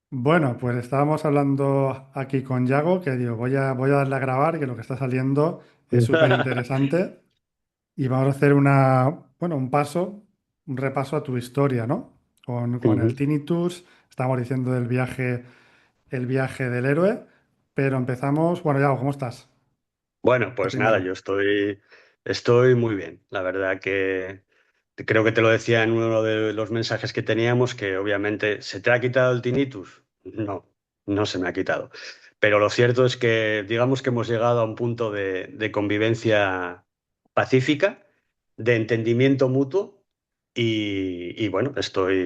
Bueno, pues estábamos hablando aquí con Yago, que digo, voy a darle a grabar, que lo que está saliendo es súper interesante y vamos a hacer un repaso a tu historia, ¿no? Con el Ujú. Tinnitus, estamos diciendo el viaje del héroe, pero empezamos, bueno, Yago, ¿cómo estás? Bueno, Lo pues nada, primero. yo estoy muy bien. La verdad que creo que te lo decía en uno de los mensajes que teníamos, que obviamente se te ha quitado el tinnitus. No, no se me ha quitado. Pero lo cierto es que digamos que hemos llegado a un punto de convivencia pacífica, de entendimiento mutuo y bueno,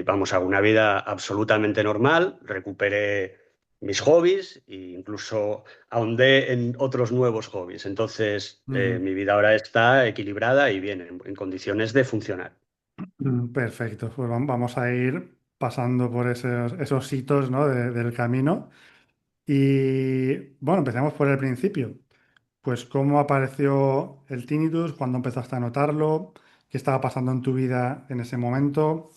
vamos a una vida absolutamente normal, recuperé mis hobbies e incluso ahondé en otros nuevos hobbies. Entonces, Ujú. mi vida ahora está equilibrada y bien, en condiciones de funcionar. Perfecto, pues vamos a ir pasando por esos hitos, ¿no? del camino. Y bueno, empecemos por el principio. Pues cómo apareció el tinnitus, cuándo empezaste a notarlo, qué estaba pasando en tu vida en ese momento.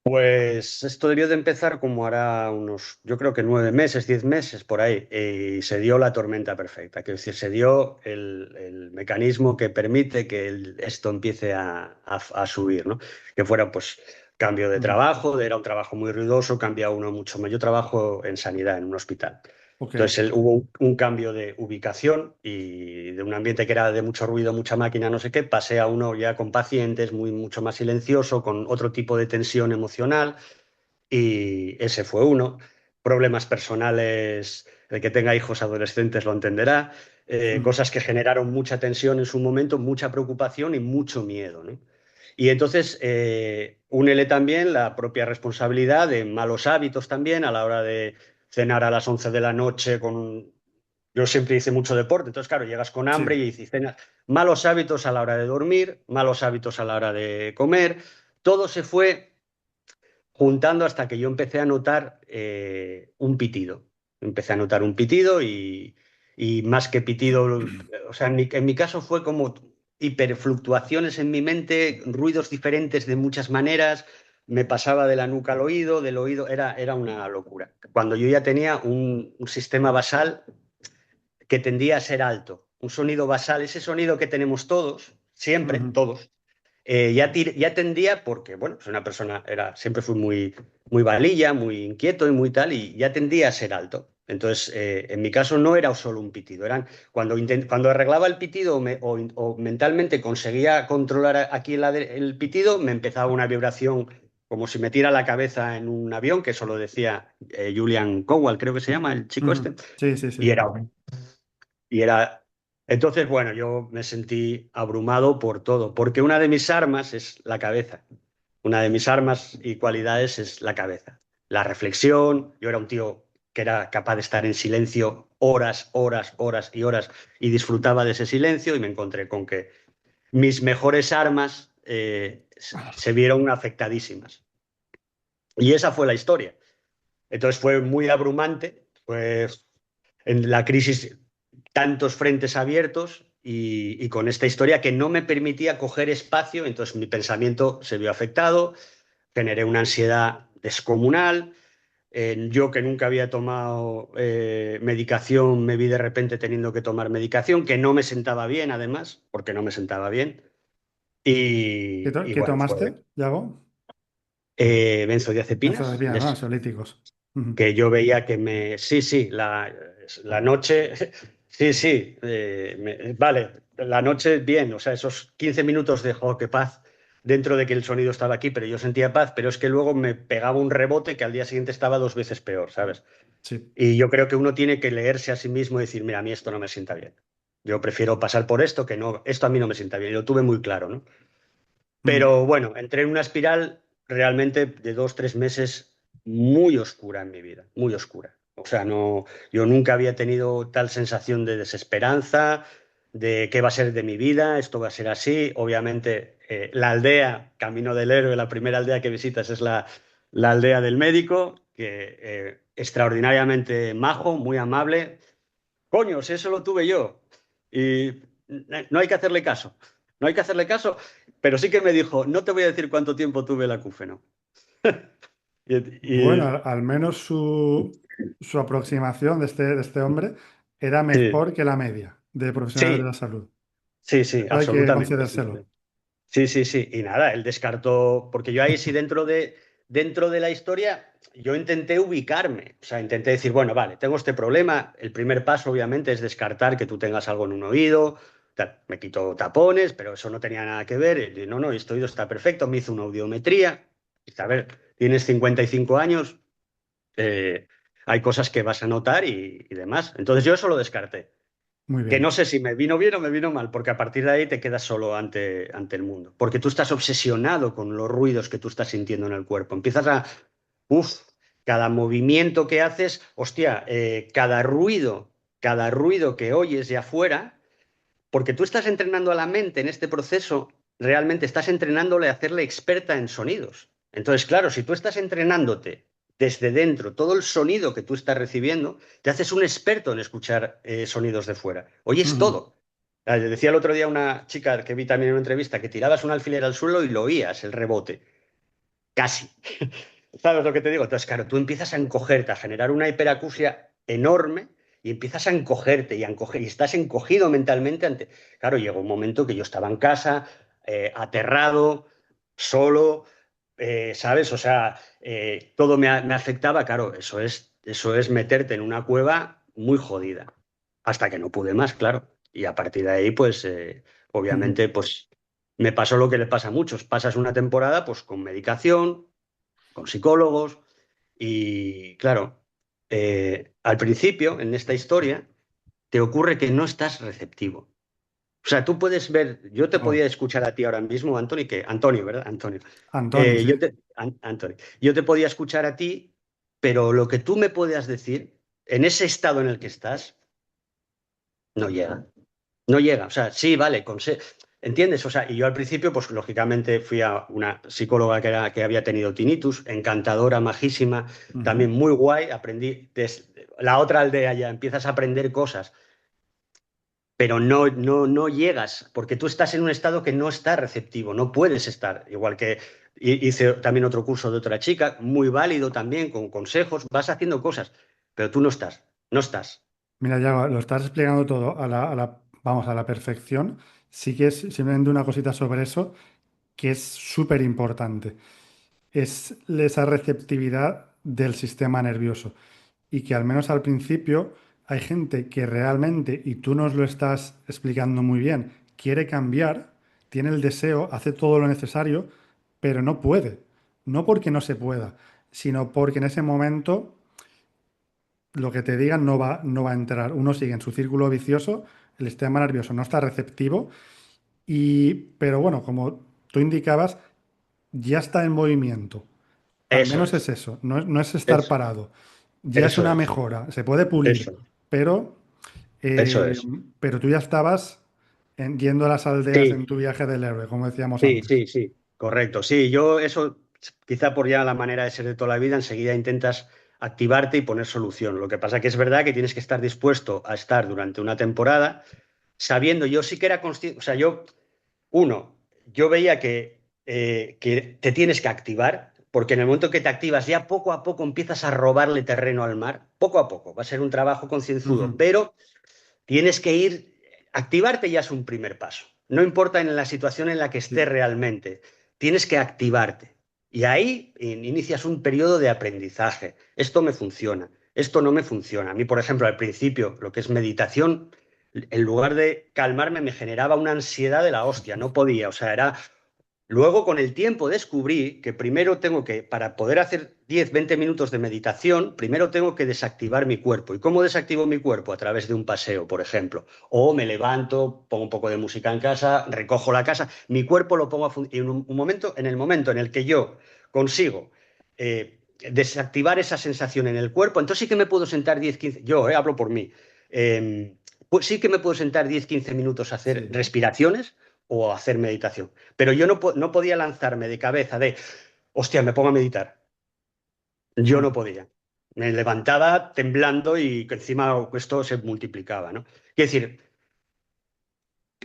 Pues esto debió de empezar como hará unos, yo creo que 9 meses, 10 meses por ahí, y se dio la tormenta perfecta. Quiero decir, se dio el mecanismo que permite que esto empiece a subir, ¿no? Que fuera, pues, cambio de Mm, trabajo, era un trabajo muy ruidoso, cambia uno mucho más. Yo trabajo en sanidad, en un hospital. ok. Entonces hubo un cambio de ubicación y de un ambiente que era de mucho ruido, mucha máquina, no sé qué, pasé a uno ya con pacientes, mucho más silencioso, con otro tipo de tensión emocional y ese fue uno. Problemas personales, el que tenga hijos adolescentes lo entenderá, Mm, cosas que generaron mucha tensión en su momento, mucha preocupación y mucho miedo, ¿no? Y entonces, únele también la propia responsabilidad de malos hábitos también a la hora de cenar a las 11 de la noche con... Yo siempre hice mucho deporte, entonces claro, llegas con hambre sí. y dices, cenas. Malos hábitos a la hora de dormir, malos hábitos a la hora de comer, todo se fue juntando hasta que yo empecé a notar un pitido. Empecé a notar un pitido y más que pitido, o sea, en mi caso fue como hiperfluctuaciones en mi mente, ruidos diferentes de muchas maneras, me pasaba de la nuca al oído, del oído, era una locura. Cuando yo ya tenía un sistema basal que tendía a ser alto, un sonido basal, ese sonido que tenemos todos, siempre, Ujú. todos, ya tendía, porque, bueno, soy una persona, siempre fui muy, muy valilla, muy inquieto y muy tal, y ya tendía a ser alto. Entonces, en mi caso no era solo un pitido, cuando arreglaba el pitido o mentalmente conseguía controlar aquí el pitido, me empezaba una vibración como si me tira la cabeza en un avión, que eso lo decía Julian Cowell, creo que se llama, el chico este, Ujú. Sí, sí, y sí. era, entonces, bueno, yo me sentí abrumado por todo, porque una de mis armas es la cabeza. Una de mis armas y cualidades es la cabeza. La reflexión, yo era un tío que era capaz de estar en silencio horas, horas, horas y horas y disfrutaba de ese silencio y me encontré con que mis mejores armas se vieron afectadísimas. Y esa fue la historia. Entonces fue muy abrumante, pues en la crisis tantos frentes abiertos y con esta historia que no me permitía coger espacio, entonces mi pensamiento se vio afectado, generé una ansiedad descomunal, yo que nunca había tomado medicación, me vi de repente teniendo que tomar medicación, que no me sentaba bien además, porque no me sentaba bien, y ¿Qué bueno, fue tomaste, Yago? benzodiazepinas, Benzodiazepinas, ¿no? Ansiolíticos. Ujú. que yo veía que sí, sí, la noche, sí, sí, vale, la noche bien, o sea, esos 15 minutos de jo, qué paz, dentro de que el sonido estaba aquí, pero yo sentía paz, pero es que luego me pegaba un rebote que al día siguiente estaba 2 veces peor, ¿sabes? Sí. Y yo creo que uno tiene que leerse a sí mismo y decir, mira, a mí esto no me sienta bien. Yo prefiero pasar por esto que no, esto a mí no me sienta bien, y lo tuve muy claro, ¿no? Ujú. Pero bueno, entré en una espiral realmente de 2, 3 meses muy oscura en mi vida, muy oscura. O sea, no, yo nunca había tenido tal sensación de desesperanza, de qué va a ser de mi vida, esto va a ser así. Obviamente, la aldea, Camino del Héroe, la primera aldea que visitas es la aldea del médico, que extraordinariamente majo, muy amable. Coño, si eso lo tuve yo. Y no hay que hacerle caso. No hay que hacerle caso, pero sí que me dijo, no te voy a decir cuánto tiempo tuve el acúfeno. Bueno, Y, al menos su aproximación de este hombre era sí, mejor que la media de profesionales de la sí, salud. sí, sí, Eso hay que absolutamente, sí, concedérselo. sí, sí, sí. Y nada, él descartó, porque yo ahí sí dentro de la historia, yo intenté ubicarme, o sea, intenté decir, bueno, vale, tengo este problema, el primer paso obviamente es descartar que tú tengas algo en un oído, me quito tapones, pero eso no tenía nada que ver, y, no, no, este oído está perfecto, me hizo una audiometría, y, a ver, tienes 55 años, eh, hay cosas que vas a notar y demás. Entonces yo eso lo descarté. Muy Que no bien. sé si me vino bien o me vino mal, porque a partir de ahí te quedas solo ante el mundo. Porque tú estás obsesionado con los ruidos que tú estás sintiendo en el cuerpo. Empiezas a, uff, cada movimiento que haces, hostia, cada ruido que oyes de afuera, porque tú estás entrenando a la mente en este proceso, realmente estás entrenándole a hacerle experta en sonidos. Entonces, claro, si tú estás entrenándote desde dentro todo el sonido que tú estás recibiendo, te haces un experto en escuchar sonidos de fuera. Oyes Ujú. todo. Decía el otro día una chica que vi también en una entrevista que tirabas un alfiler al suelo y lo oías, el rebote. Casi. ¿Sabes lo que te digo? Entonces, claro, tú empiezas a encogerte, a generar una hiperacusia enorme y empiezas a encogerte y a encoger, y estás encogido mentalmente ante... Claro, llegó un momento que yo estaba en casa, aterrado, solo, ¿sabes? O sea, todo me afectaba. Claro, eso es meterte en una cueva muy jodida. Hasta que no pude más, claro. Y a partir de ahí, pues, Ujú. obviamente, pues me pasó lo que le pasa a muchos. Pasas una temporada, pues, con medicación, con psicólogos, y claro, al principio, en esta historia, te ocurre que no estás receptivo. O sea, tú puedes ver, yo te Oh, podía escuchar a ti ahora mismo, Antonio, Antonio, ¿verdad? Antonio. Antonio, sí. Antonio, yo te podía escuchar a ti, pero lo que tú me puedas decir, en ese estado en el que estás, no llega. No llega, o sea, sí, vale, ¿entiendes? O sea, y yo al principio, pues lógicamente fui a una psicóloga que había tenido tinnitus, encantadora, majísima, también Ujú. muy guay, aprendí, la otra aldea ya empiezas a aprender cosas, pero no llegas, porque tú estás en un estado que no está receptivo, no puedes estar, igual que hice también otro curso de otra chica, muy válido también, con consejos, vas haciendo cosas, pero tú no estás, no estás. Mira, ya lo estás explicando todo vamos, a la perfección. Sí que es simplemente una cosita sobre eso que es súper importante. Es esa receptividad del sistema nervioso. Y que al menos al principio hay gente que realmente, y tú nos lo estás explicando muy bien, quiere cambiar, tiene el deseo, hace todo lo necesario, pero no puede. No porque no se pueda, sino porque en ese momento lo que te digan no va a entrar. Uno sigue en su círculo vicioso, el sistema nervioso no está receptivo, pero bueno, como tú indicabas, ya está en movimiento. Al Eso menos es es, eso, no es estar eso, parado. Ya es eso una es, mejora, se puede pulir, eso, pero, eso eh, es. pero tú ya estabas yendo a las aldeas en Sí, tu viaje del héroe, como decíamos sí, antes. sí, sí, correcto. Sí, yo eso, quizá por ya la manera de ser de toda la vida, enseguida intentas activarte y poner solución. Lo que pasa que es verdad que tienes que estar dispuesto a estar durante una temporada sabiendo, yo sí que era consciente, o sea, uno, yo veía que te tienes que activar, porque en el momento que te activas ya poco a poco empiezas a robarle terreno al mar, poco a poco, va a ser un trabajo concienzudo, Ujú. pero tienes que activarte ya es un primer paso. No importa en la situación en la que estés Sí, realmente, tienes que activarte. Y ahí inicias un periodo de aprendizaje. Esto me funciona, esto no me funciona. A mí, por ejemplo, al principio, lo que es meditación, en lugar de calmarme, me generaba una ansiedad de la hostia, no podía, o sea, era... Luego, con el tiempo, descubrí que primero tengo que, para poder hacer 10, 20 minutos de meditación, primero tengo que desactivar mi cuerpo. ¿Y cómo desactivo mi cuerpo? A través de un paseo, por ejemplo. O me levanto, pongo un poco de música en casa, recojo la casa. Mi cuerpo lo pongo a funcionar. En el momento en el que yo consigo desactivar esa sensación en el cuerpo, entonces sí que me puedo sentar 10, 15, yo hablo por mí, pues sí que me puedo sentar 10, 15 minutos a hacer sí. respiraciones o a hacer meditación. Pero yo no podía lanzarme de cabeza de, hostia, me pongo a meditar. Yo Mm. no podía. Me levantaba temblando y que encima esto se multiplicaba, ¿no? Quiero decir,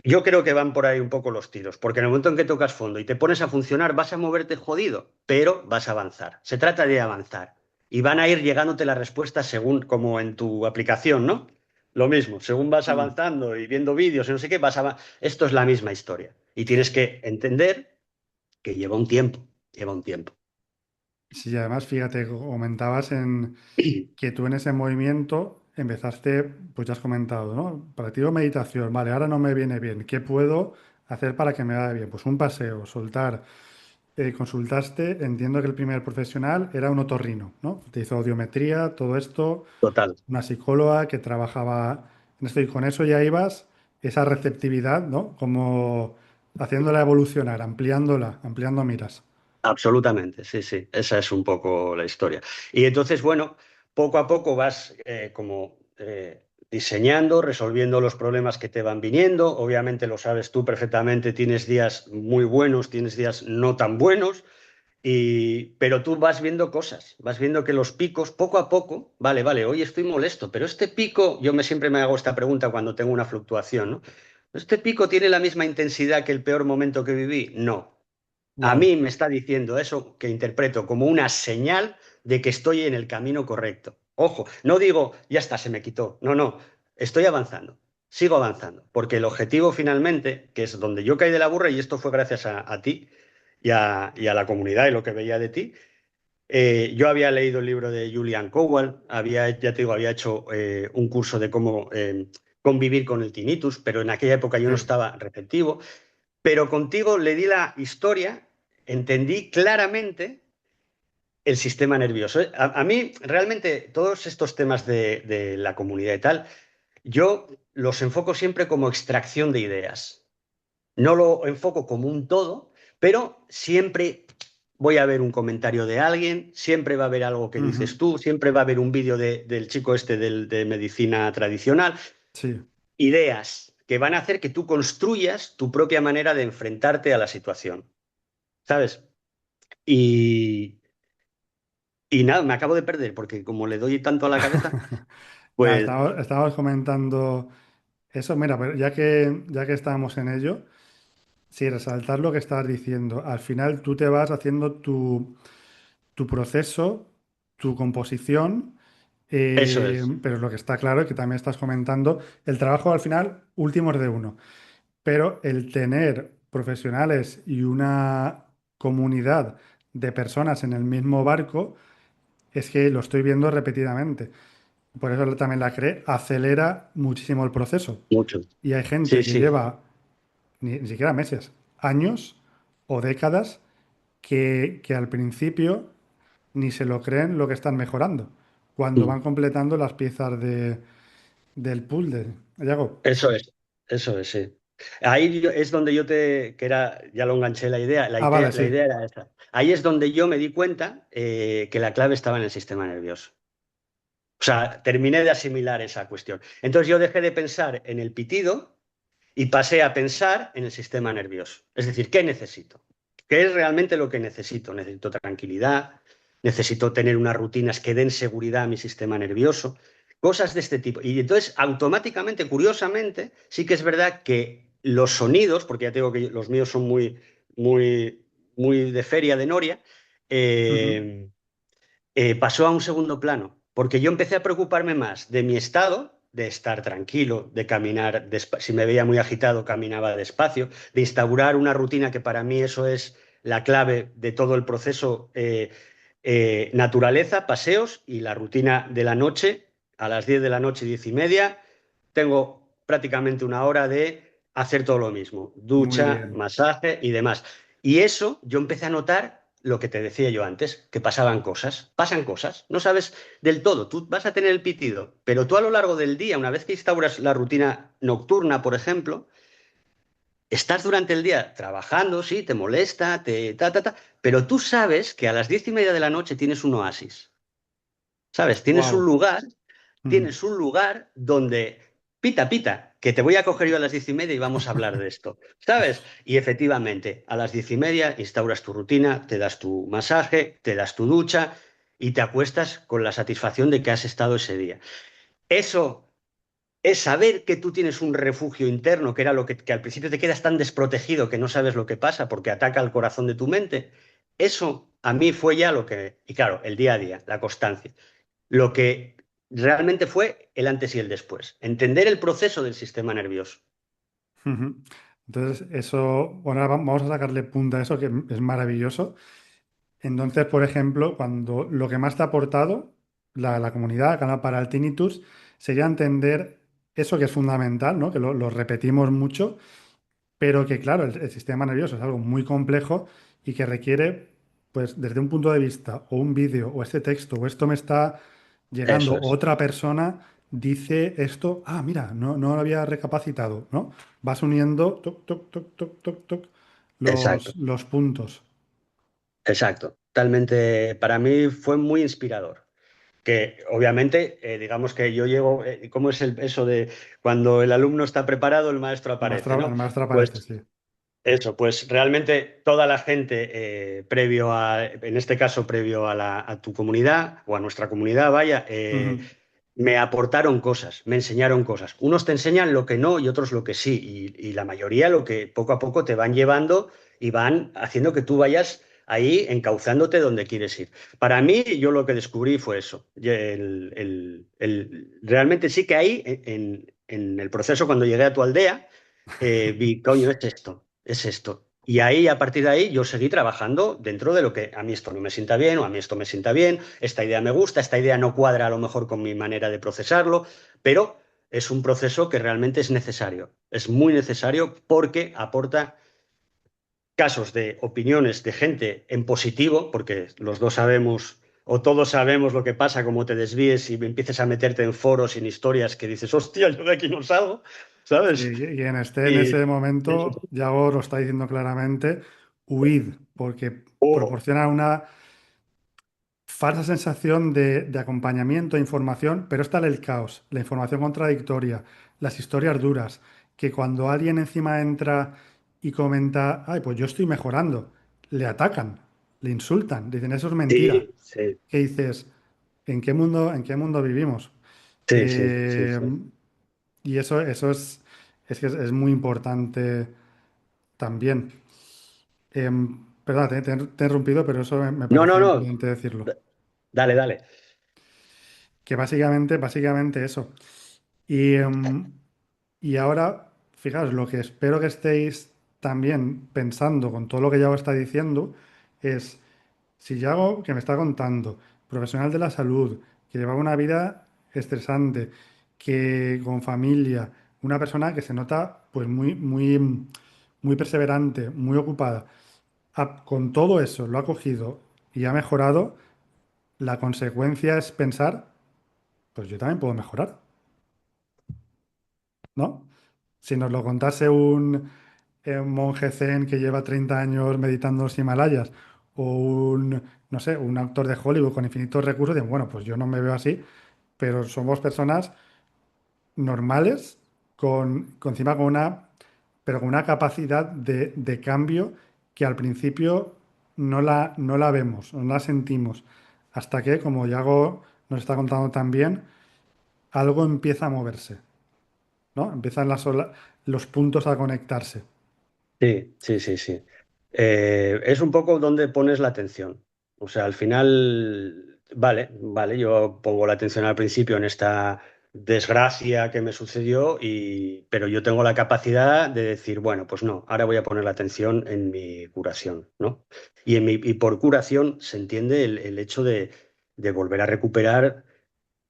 Yo creo que van por ahí un poco los tiros, porque en el momento en que tocas fondo y te pones a funcionar, vas a moverte jodido, pero vas a avanzar. Se trata de avanzar. Y van a ir llegándote las respuestas según, como en tu aplicación, ¿no? Lo mismo, según vas Mm. avanzando y viendo vídeos y no sé qué, esto es la misma historia. Y tienes que entender que lleva un tiempo, lleva un tiempo. Sí, además, fíjate, comentabas que tú en ese movimiento empezaste, pues ya has comentado, ¿no? Practico meditación, vale, ahora no me viene bien. ¿Qué puedo hacer para que me vaya bien? Pues un paseo, soltar. Consultaste, entiendo que el primer profesional era un otorrino, ¿no? Te hizo audiometría, todo esto, Total. una psicóloga que trabajaba en esto y con eso ya ibas, esa receptividad, ¿no? Como haciéndola evolucionar, ampliándola, ampliando miras. Absolutamente, sí, sí, esa es un poco la historia. Y entonces, bueno, poco a poco vas diseñando, resolviendo los problemas que te van viniendo. Obviamente lo sabes tú perfectamente, tienes días muy buenos, tienes días no tan buenos, pero tú vas viendo cosas, vas viendo que los picos, poco a poco, vale, vale, hoy estoy molesto, pero este pico, siempre me hago esta pregunta cuando tengo una fluctuación, ¿no? ¿Este pico tiene la misma intensidad que el peor momento que viví? No. A Wow. mí me está diciendo eso que interpreto como una señal de que estoy en el camino correcto. Ojo, no digo, ya está, se me quitó. No, no, estoy avanzando, sigo avanzando, porque el objetivo finalmente, que es donde yo caí de la burra, y esto fue gracias a ti y a la comunidad y lo que veía de ti, yo había leído el libro de Julian Cowell, ya te digo, había hecho un curso de cómo convivir con el tinnitus, pero en aquella época yo no Sí. estaba receptivo. Pero contigo le di la historia, entendí claramente el sistema nervioso. A mí, realmente, todos estos temas de la comunidad y tal, yo los enfoco siempre como extracción de ideas. No lo enfoco como un todo, pero siempre voy a ver un comentario de alguien, siempre va a haber algo que Ujú. dices tú, siempre va a haber un vídeo del chico este de medicina tradicional, Sí. ideas que van a hacer que tú construyas tu propia manera de enfrentarte a la situación. ¿Sabes? Y, y nada, me acabo de perder porque como le doy tanto a la cabeza, Nada, pues estábamos comentando eso. Mira, pero ya que estamos en ello, sí, resaltar lo que estabas diciendo. Al final tú te vas haciendo tu proceso, tu composición, eso es pero lo que está claro es que también estás comentando, el trabajo al final último es de uno, pero el tener profesionales y una comunidad de personas en el mismo barco es que lo estoy viendo repetidamente. Por eso también la creé, acelera muchísimo el proceso. mucho. Y hay Sí, gente que sí. lleva ni siquiera meses, años o décadas que al principio ni se lo creen lo que están mejorando cuando Mm. van completando las piezas del puzzle. Yago. Eso es, eso es, sí. Es donde ya lo enganché la idea, Ah, vale, la sí. idea era esta. Ahí es donde yo me di cuenta que la clave estaba en el sistema nervioso. O sea, terminé de asimilar esa cuestión. Entonces yo dejé de pensar en el pitido y pasé a pensar en el sistema nervioso. Es decir, ¿qué necesito? ¿Qué es realmente lo que necesito? Necesito tranquilidad, necesito tener unas rutinas que den seguridad a mi sistema nervioso, cosas de este tipo. Y entonces, automáticamente, curiosamente, sí que es verdad que los sonidos, porque ya tengo que los míos son muy, muy de feria, de noria, Ujú. eh, pasó a un segundo plano, porque yo empecé a preocuparme más de mi estado, de estar tranquilo, de caminar, si me veía muy agitado, caminaba despacio, de instaurar una rutina que para mí eso es la clave de todo el proceso, naturaleza, paseos y la rutina de la noche, a las 10 de la noche, 10:30, tengo prácticamente una hora de hacer todo lo mismo, Muy ducha, bien. masaje y demás. Y eso yo empecé a notar lo que te decía yo antes, que pasan cosas, no sabes del todo, tú vas a tener el pitido, pero tú a lo largo del día, una vez que instauras la rutina nocturna, por ejemplo, estás durante el día trabajando, sí, te molesta, pero tú sabes que a las 10:30 de la noche tienes un oasis, ¿sabes? Wow. Tienes un lugar donde pita, pita, que te voy a coger yo a las 10:30 y vamos a hablar de esto, ¿sabes? Y efectivamente, a las 10:30 instauras tu rutina, te das tu masaje, te das tu ducha y te acuestas con la satisfacción de que has estado ese día. Eso es saber que tú tienes un refugio interno, que era lo que al principio te quedas tan desprotegido que no sabes lo que pasa porque ataca al corazón de tu mente. Eso a mí fue ya lo que, y claro, el día a día, la constancia, lo que realmente fue el antes y el después. Entender el proceso del sistema nervioso. Ujú. Entonces, eso, bueno, ahora vamos a sacarle punta a eso, que es maravilloso. Entonces, por ejemplo, cuando lo que más te ha aportado la comunidad, Canal para el Tinnitus, sería entender eso que es fundamental, ¿no? Que lo repetimos mucho, pero que, claro, el sistema nervioso es algo muy complejo y que requiere, pues, desde un punto de vista, o un vídeo, o este texto, o esto me está llegando, Eso o es, otra persona dice esto, ah, mira, no lo había recapacitado, ¿no? Vas uniendo, toc, toc, toc, toc, toc, toc, exacto, los puntos. exacto. Totalmente, para mí fue muy inspirador. Que obviamente, digamos que yo llego, ¿cómo es eso de cuando el alumno está preparado, el maestro aparece, ¿no? El maestro aparece, Pues sí. eso, pues realmente toda la gente, previo a, en este caso, previo a, a tu comunidad o a nuestra comunidad, vaya, Ujú. me aportaron cosas, me enseñaron cosas. Unos te enseñan lo que no y otros lo que sí. Y la mayoría lo que poco a poco te van llevando y van haciendo que tú vayas ahí encauzándote donde quieres ir. Para mí, yo lo que descubrí fue eso. Y realmente sí que ahí, en el proceso, cuando llegué a tu aldea, vi, coño, es esto, es esto. Y ahí, a partir de ahí, yo seguí trabajando dentro de lo que a mí esto no me sienta bien o a mí esto me sienta bien, esta idea me gusta, esta idea no cuadra a lo mejor con mi manera de procesarlo, pero es un proceso que realmente es necesario. Es muy necesario porque aporta casos de opiniones de gente en positivo, porque los dos sabemos o todos sabemos lo que pasa, cómo te desvíes y empieces a meterte en foros, en historias que dices, hostia, yo de aquí no salgo, Sí, ¿sabes? y en Y ese momento, Yago lo está diciendo claramente, huid, porque oh, proporciona una falsa sensación de acompañamiento e información, pero está el caos, la información contradictoria, las historias duras, que cuando alguien encima entra y comenta, ay, pues yo estoy mejorando, le atacan, le insultan, dicen, eso es mentira. sí, sí, ¿Qué dices? En qué mundo vivimos? sí, sí, sí, Eh, sí. y eso es que es muy importante también. Perdón, te he interrumpido, pero eso me No, no, parecía no, importante decirlo. dale, dale. Que básicamente eso. Y, y ahora, fijaos, lo que espero que estéis también pensando con todo lo que Yago está diciendo es, si Yago, que me está contando, profesional de la salud, que llevaba una vida estresante, que con familia, una persona que se nota pues muy perseverante, muy ocupada, con todo eso lo ha cogido y ha mejorado, la consecuencia es pensar, pues yo también puedo mejorar, ¿no? Si nos lo contase un monje zen que lleva 30 años meditando en los Himalayas o no sé, un actor de Hollywood con infinitos recursos, digo, bueno, pues yo no me veo así, pero somos personas normales encima pero con una capacidad de cambio que al principio no la vemos, no la sentimos, hasta que, como Yago nos está contando también, algo empieza a moverse, ¿no? Empiezan los puntos a conectarse. Sí, sí, sí, sí. Es un poco donde pones la atención. O sea, al final, vale, vale, yo pongo la atención al principio en esta desgracia que me sucedió, pero yo tengo la capacidad de decir, bueno, pues no, ahora voy a poner la atención en mi curación, ¿no? Y por curación se entiende el hecho de volver a recuperar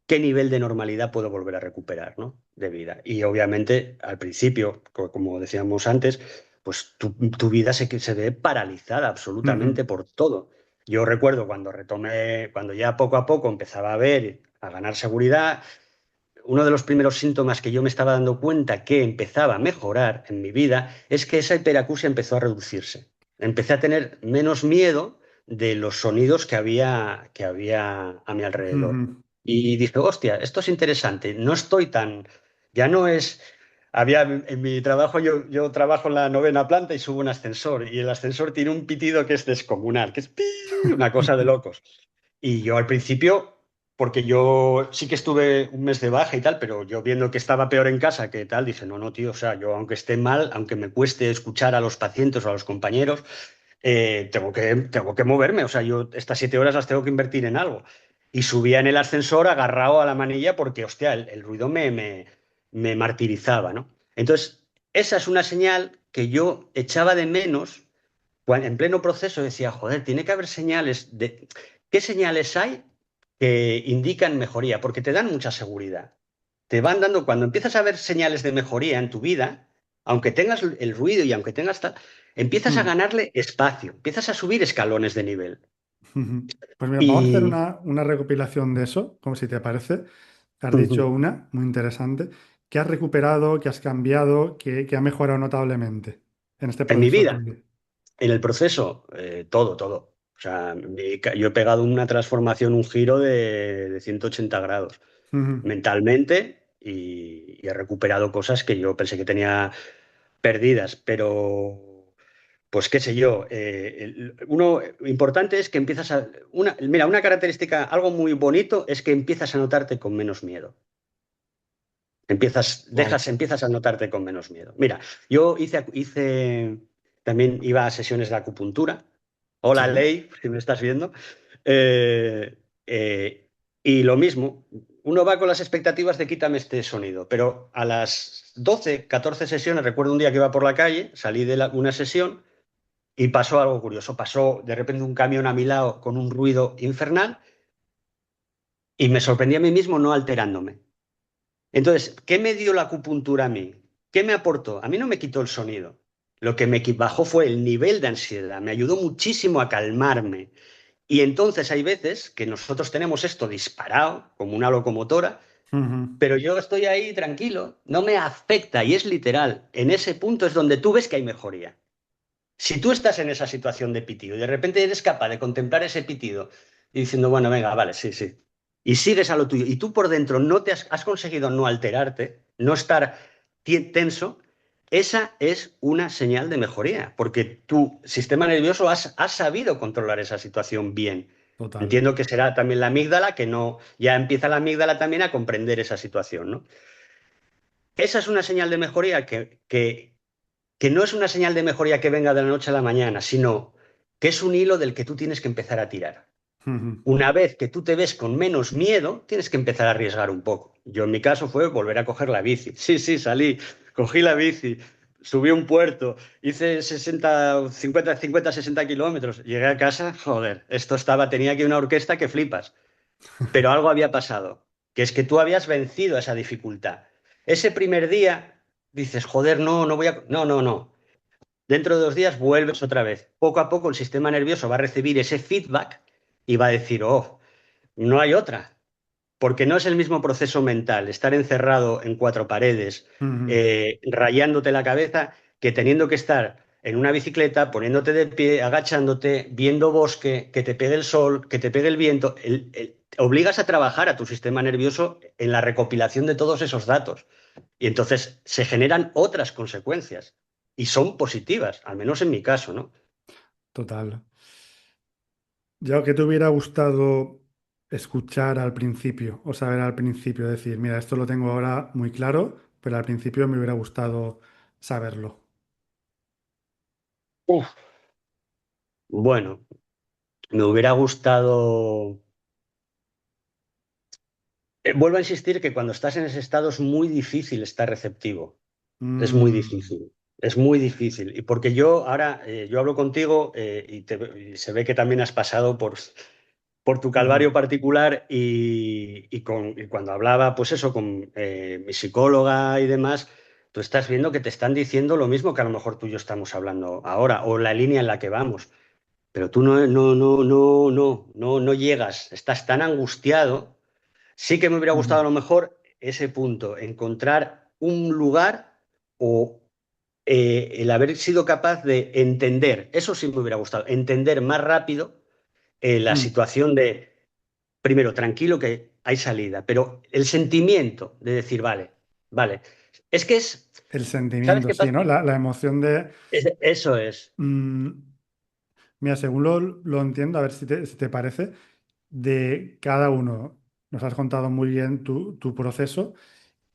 qué nivel de normalidad puedo volver a recuperar, ¿no? De vida. Y obviamente, al principio, como decíamos antes, pues tu vida se ve paralizada absolutamente Ujú, por todo. Yo recuerdo cuando retomé, cuando ya poco a poco empezaba a ver, a ganar seguridad, uno de los primeros síntomas que yo me estaba dando cuenta que empezaba a mejorar en mi vida es que esa hiperacusia empezó a reducirse. Empecé a tener menos miedo de los sonidos que había a mi alrededor. ujú. Y dije, hostia, esto es interesante. No estoy tan. Ya no es. Había en mi trabajo, yo trabajo en la novena planta y subo un ascensor. Y el ascensor tiene un pitido que es descomunal, que es pi, una cosa de locos. Y yo al principio porque yo sí que estuve un mes de baja y tal, pero yo viendo que estaba peor en casa que tal, dije, no, no, tío, o sea, yo aunque esté mal, aunque me cueste escuchar a los pacientes o a los compañeros, tengo que moverme, o sea, yo estas 7 horas las tengo que invertir en algo. Y subía en el ascensor agarrado a la manilla porque, hostia, el ruido me martirizaba, ¿no? Entonces, esa es una señal que yo echaba de menos en pleno proceso. Decía, joder, tiene que haber señales de... ¿Qué señales hay que indican mejoría? Porque te dan mucha seguridad. Te van dando, cuando empiezas a ver señales de mejoría en tu vida, aunque tengas el ruido y aunque tengas tal, empiezas a Mm. ganarle espacio, empiezas a subir escalones de nivel. Ujú. Pues mira, vamos a hacer Y una recopilación de eso, como si te parece. Has dicho una muy interesante. ¿Qué has recuperado, qué has cambiado, qué ha mejorado notablemente en este en mi proceso vida, tuyo? en el proceso, todo, todo. O sea, yo he pegado una transformación, un giro de 180 grados Ujú. mentalmente y he recuperado cosas que yo pensé que tenía perdidas, pero pues qué sé yo. Uno importante es que empiezas a... Mira, una característica, algo muy bonito es que empiezas a notarte con menos miedo. Wow. Empiezas a notarte con menos miedo. Mira, yo también iba a sesiones de acupuntura. Hola, Sí. Ley, si me estás viendo. Eh, eh, y lo mismo, uno va con las expectativas de quítame este sonido, pero a las 12 14 sesiones, recuerdo un día que iba por la calle, salí de una sesión y pasó algo curioso. Pasó de repente un camión a mi lado con un ruido infernal y me sorprendí a mí mismo no alterándome. Entonces, ¿qué me dio la acupuntura a mí? ¿Qué me aportó? A mí no me quitó el sonido. Lo que me bajó fue el nivel de ansiedad. Me ayudó muchísimo a calmarme. Y entonces hay veces que nosotros tenemos esto disparado, como una locomotora, Ujú. pero yo estoy ahí tranquilo, no me afecta y es literal. En ese punto es donde tú ves que hay mejoría. Si tú estás en esa situación de pitido y de repente eres capaz de contemplar ese pitido y diciendo, bueno, venga, vale, sí, sí, y sigues a lo tuyo, y tú por dentro no has conseguido no alterarte, no estar tenso, esa es una señal de mejoría, porque tu sistema nervioso has sabido controlar esa situación bien. Total. Entiendo que será también la amígdala, que no, ya empieza la amígdala también a comprender esa situación, ¿no? Esa es una señal de mejoría que no es una señal de mejoría que venga de la noche a la mañana, sino que es un hilo del que tú tienes que empezar a tirar. Ujú. Una vez que tú te ves con menos miedo, tienes que empezar a arriesgar un poco. Yo en mi caso fue volver a coger la bici. Sí, sí, salí, cogí la bici, subí un puerto, hice 60 llegué a casa, joder, tenía aquí una orquesta que flipas. Pero algo había pasado, que es que tú habías vencido esa dificultad. Ese primer día dices, joder, no, no voy a... No, no, no. Dentro de 2 días vuelves otra vez. Poco a poco el sistema nervioso va a recibir ese feedback y va a decir, oh, no hay otra, porque no es el mismo proceso mental estar encerrado en cuatro paredes, Ujú. rayándote la cabeza, que teniendo que estar en una bicicleta, poniéndote de pie, agachándote, viendo bosque, que te pegue el sol, que te pegue el viento. Obligas a trabajar a tu sistema nervioso en la recopilación de todos esos datos. Y entonces se generan otras consecuencias. Y son positivas, al menos en mi caso, ¿no? Total. Ya que te hubiera gustado escuchar al principio o saber al principio, decir, mira, esto lo tengo ahora muy claro, pero al principio me hubiera gustado saberlo. Uf. Bueno, me hubiera gustado... vuelvo a insistir que cuando estás en ese estado es muy difícil estar receptivo. Es muy Mm. difícil. Es muy difícil. Y porque yo ahora, yo hablo contigo y se ve que también has pasado por tu Ujú. calvario particular y cuando hablaba, pues eso, con mi psicóloga y demás, tú estás viendo que te están diciendo lo mismo que a lo mejor tú y yo estamos hablando ahora, o la línea en la que vamos. Pero tú no llegas, estás tan angustiado. Sí que me hubiera gustado a Ujú. lo mejor ese punto, encontrar un lugar o el haber sido capaz de entender, eso sí me hubiera gustado, entender más rápido la Mm. situación de, primero, tranquilo que hay salida, pero el sentimiento de decir, vale, vale, es que es, El ¿sabes sentimiento, qué sí, pasa? ¿no? La emoción de... Eso es. mm, mira, según lo entiendo, a ver si te parece, de cada uno. nos has contado muy bien tu proceso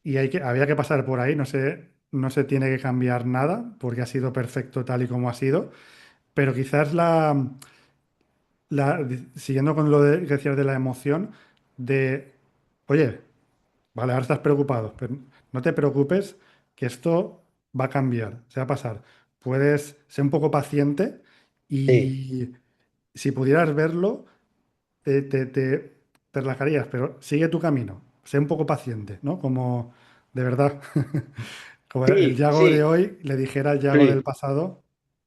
y había que pasar por ahí, no se tiene que cambiar nada porque ha sido perfecto tal y como ha sido, pero quizás siguiendo con lo que decías de la emoción, de, oye, vale, ahora estás preocupado, pero no te preocupes que esto va a cambiar, se va a pasar. Puedes ser un poco paciente Sí, y si pudieras verlo, te relajarías, pero sigue tu camino, sé un poco paciente, ¿no? Como de verdad, como el sí, Yago de sí, hoy le dijera al Yago del sí. pasado,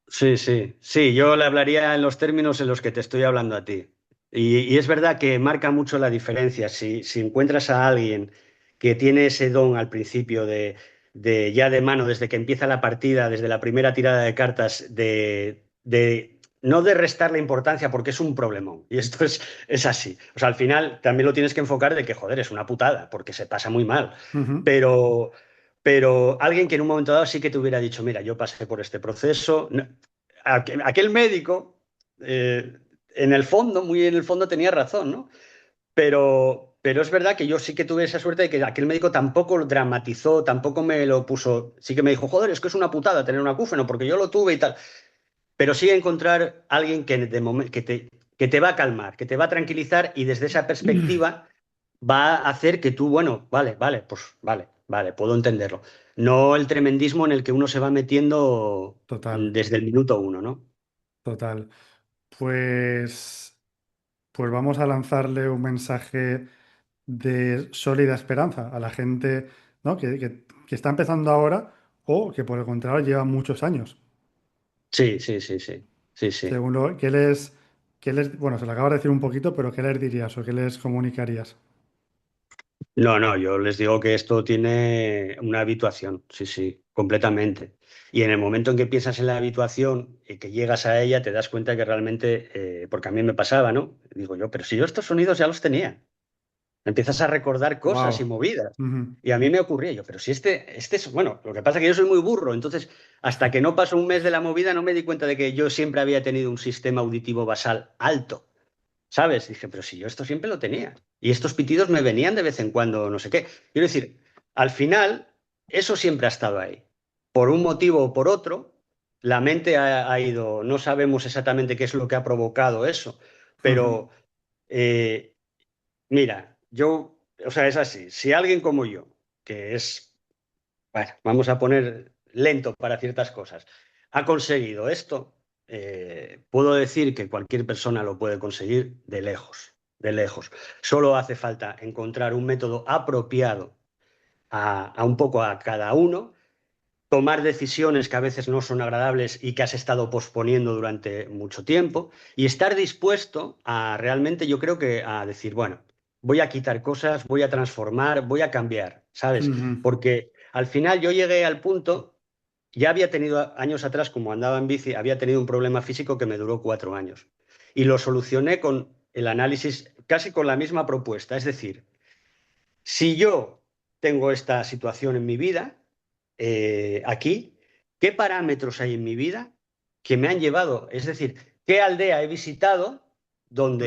Sí, sí, sí, yo le hablaría en los términos en los que te estoy hablando a ti. Y es verdad que marca mucho la diferencia. Si encuentras a alguien que tiene ese don al principio de ya de mano, desde que empieza la partida, desde la primera tirada de cartas, no de restarle importancia porque es un problemón. Y esto es así. O sea, al final también lo tienes que enfocar de que, joder, es una putada, porque se pasa muy mal. ujú, Pero, pero alguien que en un momento dado sí que te hubiera dicho, mira, yo pasé por este proceso. Aquel médico, en el fondo, muy en el fondo tenía razón, ¿no? Pero es verdad que yo sí que tuve esa suerte de que aquel médico tampoco lo dramatizó, tampoco me lo puso, sí que me dijo, joder, es que es una putada tener un acúfeno, porque yo lo tuve y tal. Pero sí encontrar alguien que te va a calmar, que te va a tranquilizar y desde esa perspectiva va a hacer que tú, bueno, vale, vale, pues vale, vale, puedo entenderlo. No el tremendismo en el que uno se va metiendo total, desde el minuto uno, ¿no? total. Pues, pues vamos a lanzarle un mensaje de sólida esperanza a la gente, ¿no? que está empezando ahora o que por el contrario lleva muchos años. Sí, sí, sí, sí, sí, sí. Según lo que les, bueno, se lo acabo de decir un poquito, pero ¿qué les dirías o qué les comunicarías? No, no, yo les digo que esto tiene una habituación, sí, sí, completamente. Y en el momento en que piensas en la habituación y que llegas a ella, te das cuenta que realmente, porque a mí me pasaba, ¿no? Digo yo, pero si yo estos sonidos ya los tenía. Empiezas a recordar cosas y Wow. movidas. Y a mí me ocurría yo, pero si este es, bueno, lo que pasa es que yo soy muy burro, entonces hasta que no pasó un mes de la movida no me di cuenta de que yo siempre había tenido un sistema auditivo basal alto. ¿Sabes? Dije, pero si yo esto siempre lo tenía. Y estos pitidos me venían de vez en cuando, no sé qué. Quiero decir, al final, eso siempre ha estado ahí. Por un motivo o por otro, la mente ha ido, no sabemos exactamente qué es lo que ha provocado eso, pero eh, mira, yo, o sea, es así. Si alguien como yo, que es, bueno, vamos a poner lento para ciertas cosas, ha conseguido esto, puedo decir que cualquier persona lo puede conseguir de lejos, de lejos. Solo hace falta encontrar un método apropiado a un poco a cada uno, tomar decisiones que a veces no son agradables y que has estado posponiendo durante mucho tiempo y estar dispuesto a realmente, yo creo que a decir, bueno, voy a quitar cosas, voy a transformar, voy a cambiar, ¿sabes? Porque al final yo llegué al punto, ya había tenido años atrás, como andaba en bici, había tenido un problema físico que me duró 4 años y lo solucioné con el análisis, casi con la misma propuesta, es decir, si yo tengo esta situación en mi vida, aquí, ¿qué parámetros hay en mi vida que me han llevado? Es decir, ¿qué aldea he visitado,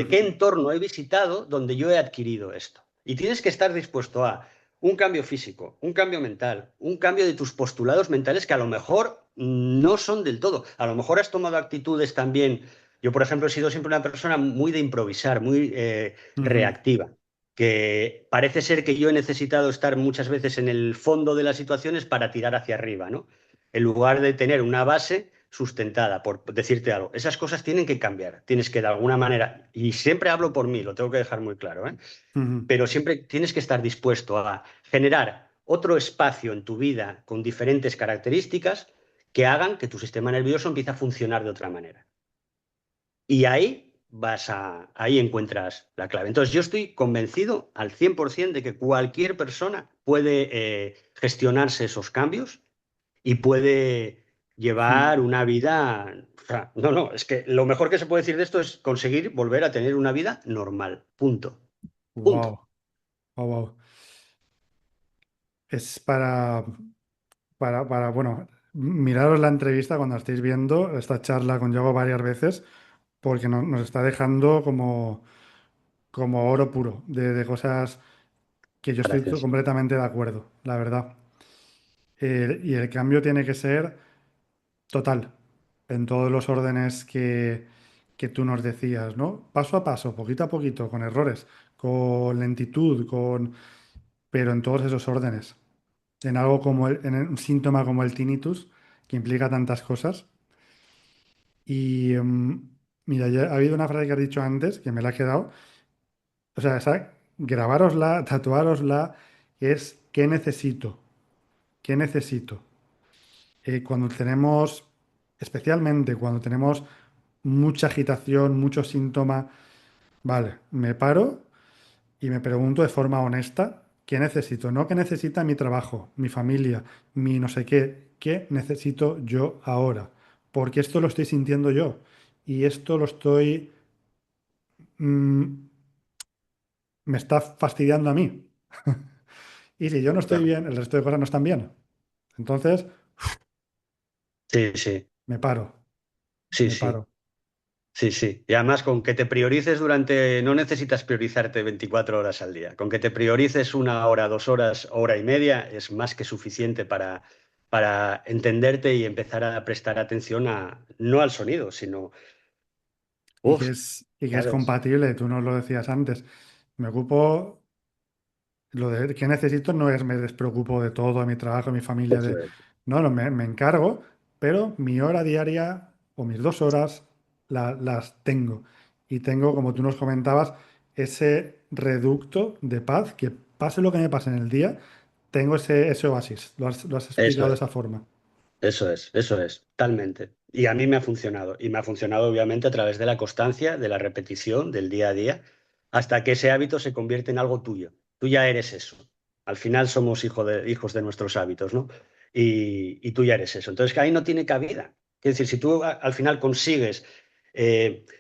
qué entorno he visitado donde yo he adquirido esto? Y tienes que estar dispuesto a un cambio físico, un cambio mental, un cambio de tus postulados mentales que a lo mejor no son del todo. A lo mejor has tomado actitudes también. Yo, por ejemplo, he sido siempre una persona muy de improvisar, muy reactiva, que parece ser que yo he necesitado estar muchas veces en el fondo de las situaciones para tirar hacia arriba, ¿no? En lugar de tener una base sustentada, por decirte algo. Esas cosas tienen que cambiar, tienes que de alguna manera, y siempre hablo por mí, lo tengo que dejar muy claro, ¿eh? Pero siempre tienes que estar dispuesto a generar otro espacio en tu vida con diferentes características que hagan que tu sistema nervioso empiece a funcionar de otra manera. Y ahí encuentras la clave. Entonces, yo estoy convencido al 100% de que cualquier persona puede gestionarse esos cambios y puede llevar una vida. O sea, no, no, es que lo mejor que se puede decir de esto es conseguir volver a tener una vida normal. Punto. Punto. Wow, wow, wow. Es bueno, miraros la entrevista cuando estéis viendo esta charla con Yago varias veces, porque nos está dejando como como oro puro, de cosas que yo estoy Gracias. completamente de acuerdo, la verdad. Y el cambio tiene que ser total, en todos los órdenes que tú nos decías, ¿no? Paso a paso, poquito a poquito, con errores, con lentitud, pero en todos esos órdenes. En algo como en un síntoma como el tinnitus, que implica tantas cosas. Y mira, ya ha habido una frase que has dicho antes que me la ha quedado. O sea, grabárosla, tatuárosla, es ¿qué necesito? ¿Qué necesito? Cuando tenemos, especialmente cuando tenemos mucha agitación, mucho síntoma, vale, me paro y me pregunto de forma honesta, ¿qué necesito? No qué necesita mi trabajo, mi familia, mi no sé qué necesito yo ahora, porque esto lo estoy sintiendo yo y esto lo estoy, mm, me está fastidiando a mí. Y si yo no estoy Claro. bien, el resto de cosas no están bien. Entonces, Sí, sí, me paro, sí, me sí. paro. Sí, sí. Y además con que te priorices no necesitas priorizarte 24 horas al día. Con que te priorices 1 hora, 2 horas, hora y media es más que suficiente para entenderte y empezar a prestar atención no al sonido, sino, uff, Y que es ¿sabes? compatible, tú nos lo decías antes. Me ocupo, lo de que necesito no es me despreocupo de todo, de mi trabajo, de mi familia, Eso de... es. No, no, me encargo, pero mi hora diaria o mis 2 horas las tengo. Y tengo, como tú nos comentabas, ese reducto de paz, que pase lo que me pase en el día, tengo ese oasis. Lo has Eso explicado de es. esa forma. Eso es, totalmente. Y a mí me ha funcionado. Y me ha funcionado obviamente a través de la constancia, de la repetición, del día a día, hasta que ese hábito se convierte en algo tuyo. Tú ya eres eso. Al final somos hijos de nuestros hábitos, ¿no? Y tú ya eres eso. Entonces, que ahí no tiene cabida. Es decir, si tú al final consigues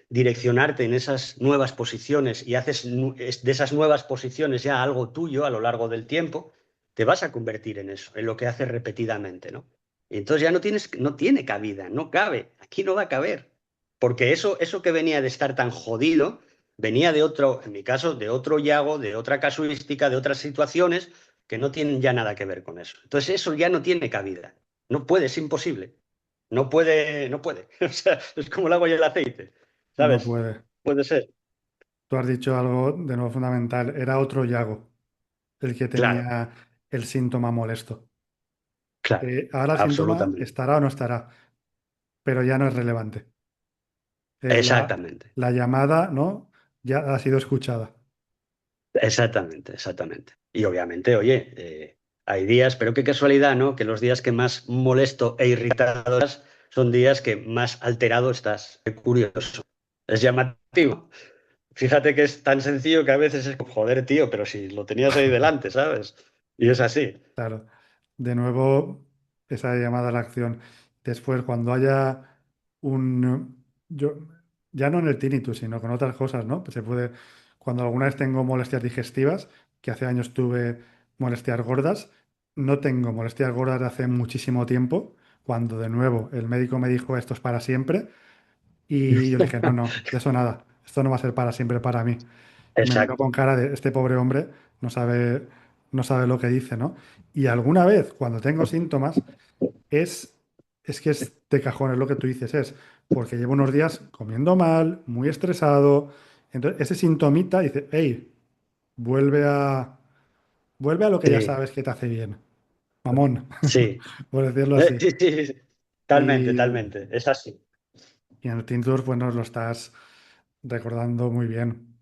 direccionarte en esas nuevas posiciones y haces de esas nuevas posiciones ya algo tuyo a lo largo del tiempo, te vas a convertir en eso, en lo que haces repetidamente, ¿no? Y entonces ya no tiene cabida, no cabe, aquí no va a caber. Porque eso que venía de estar tan jodido, venía de otro, en mi caso, de otro Yago, de otra casuística, de otras situaciones que no tienen ya nada que ver con eso. Entonces eso ya no tiene cabida. No puede, es imposible. No puede, no puede. O sea, es como el agua y el aceite, No ¿sabes? puede. Puede ser. Tú has dicho algo de nuevo fundamental. Era otro Yago el que Claro, tenía el síntoma molesto. claro, Ahora el síntoma absolutamente. estará o no estará, pero ya no es relevante. Exactamente. La llamada, ¿no? Ya ha sido escuchada. Exactamente, exactamente. Y obviamente, oye, hay días, pero qué casualidad, ¿no? Que los días que más molesto e irritado estás son días que más alterado estás. Qué curioso. Es llamativo. Fíjate que es tan sencillo que a veces es como, joder, tío, pero si lo tenías ahí delante, ¿sabes? Y es así. Claro. De nuevo, esa llamada a la acción. Después, cuando haya yo, ya no en el tinnitus, sino con otras cosas, ¿no? Pues se puede. Cuando alguna vez tengo molestias digestivas, que hace años tuve molestias gordas, no tengo molestias gordas de hace muchísimo tiempo. Cuando de nuevo el médico me dijo esto es para siempre, y yo le dije, no, no, de eso nada, esto no va a ser para siempre para mí. Y me miró Exacto. con cara de, este pobre hombre no sabe lo que dice, ¿no? Y alguna vez, cuando tengo síntomas, es, es que es de cajón, es lo que tú dices, es porque llevo unos días comiendo mal, muy estresado. Entonces, ese sintomita dice, hey, vuelve a, vuelve a lo que ya Sí, sabes que te hace bien, mamón, sí. por decirlo así. Sí, sí, sí. Talmente, Y, talmente. Es así. y en el Tintour, pues nos lo estás recordando muy bien.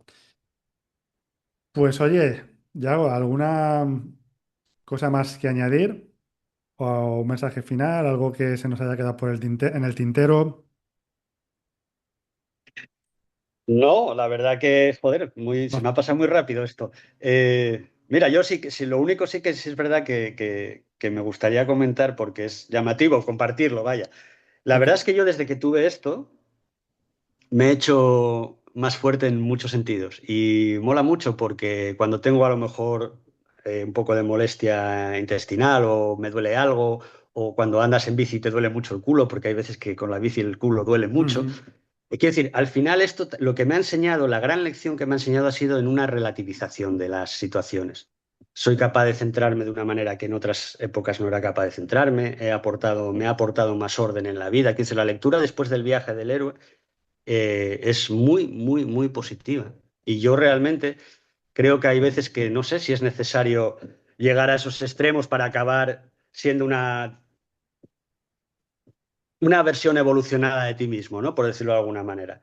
Pues oye, Yago, ¿alguna cosa más que añadir? ¿O un mensaje final? ¿Algo que se nos haya quedado por en el tintero? No, la verdad que, joder, se me No, ha pasado muy rápido esto. Mira, yo sí que, sí, lo único sí es verdad que me gustaría comentar, porque es llamativo compartirlo, vaya. La verdad ok. es que yo desde que tuve esto me he hecho más fuerte en muchos sentidos y mola mucho porque cuando tengo a lo mejor un poco de molestia intestinal o me duele algo o cuando andas en bici te duele mucho el culo, porque hay veces que con la bici el culo duele mucho. Ujú. quiero decir, al final esto, lo que me ha enseñado, la gran lección que me ha enseñado ha sido en una relativización de las situaciones. Soy capaz de centrarme de una manera que en otras épocas no era capaz de centrarme. Me ha aportado más orden en la vida. Quiero decir, la lectura después del viaje del héroe es muy, muy, muy positiva. Y yo realmente creo que hay veces que no sé si es necesario llegar a esos extremos para acabar siendo una versión evolucionada de ti mismo, ¿no? Por decirlo de alguna manera.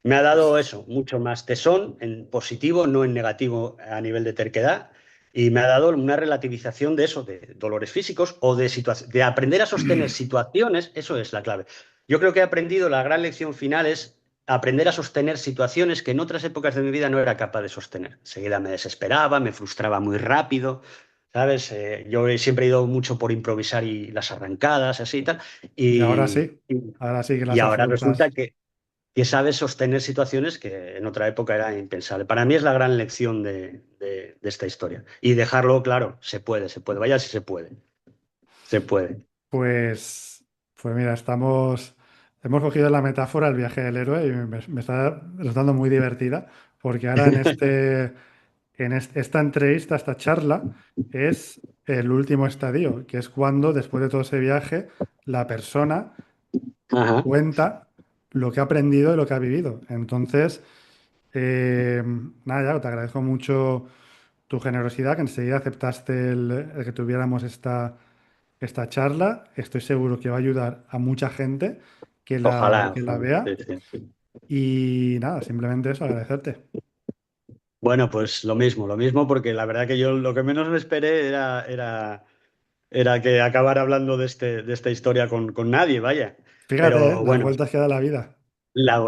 Me ha dado Pues, eso, mucho más tesón en positivo, no en negativo a nivel de terquedad, y me ha dado una relativización de eso, de dolores físicos o de aprender a sostener situaciones, eso es la clave. Yo creo que he aprendido, la gran lección final es aprender a sostener situaciones que en otras épocas de mi vida no era capaz de sostener. Enseguida me desesperaba, me frustraba muy rápido, ¿sabes? Yo siempre he ido mucho por improvisar y las arrancadas, así y tal. y Y, y- ahora sí que y las ahora resulta afrontas. que sabe sostener situaciones que en otra época era impensable. Para mí es la gran lección de esta historia. Y dejarlo claro, se puede. Vaya si se puede. Se puede. Pues, pues mira, hemos cogido la metáfora el viaje del héroe y me está resultando muy divertida, porque ahora esta entrevista, esta charla, es el último estadio, que es cuando, después de todo ese viaje, la persona Ajá. cuenta lo que ha aprendido y lo que ha vivido. Entonces, eh, nada, ya te agradezco mucho tu generosidad, que enseguida aceptaste el que tuviéramos esta charla. Estoy seguro que va a ayudar a mucha gente Ojalá, que la ojalá. Sí, vea. sí, sí. Y nada, simplemente eso, agradecerte. Bueno, pues lo mismo, porque la verdad que yo lo que menos me esperé era que acabara hablando de esta historia con nadie, vaya. Fíjate, ¿eh? Pero Las bueno, vueltas que da la vida.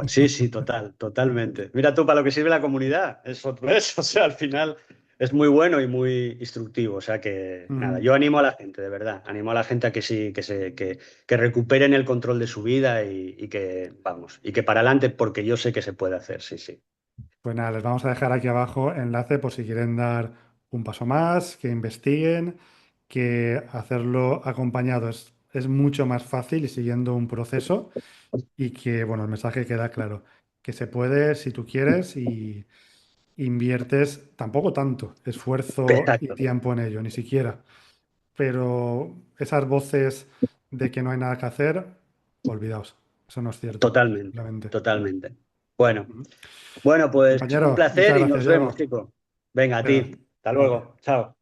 sí, sí, totalmente. Mira tú para lo que sirve la comunidad. Eso, ¿ves? O sea, al final es muy bueno y muy instructivo. O sea que, nada, Ujú. yo animo a la gente, de verdad. Animo a la gente a que sí, que recuperen el control de su vida y que, vamos, y que para adelante, porque yo sé que se puede hacer, sí, sí. Pues nada, les vamos a dejar aquí abajo enlace por si quieren dar un paso más, que investiguen, que hacerlo acompañado es mucho más fácil y siguiendo un proceso y que, bueno, el mensaje queda claro, que se puede si tú quieres y inviertes tampoco tanto esfuerzo y Exacto, tiempo en ello, ni siquiera. Pero esas voces de que no hay nada que hacer, olvidaos, eso no es cierto, totalmente, simplemente. totalmente. Bueno, Ujú. bueno, pues un Compañero, muchas placer y gracias, nos vemos, Diego. chicos. Venga, a Cuídate. ti. Hasta Igualmente. luego. Chao.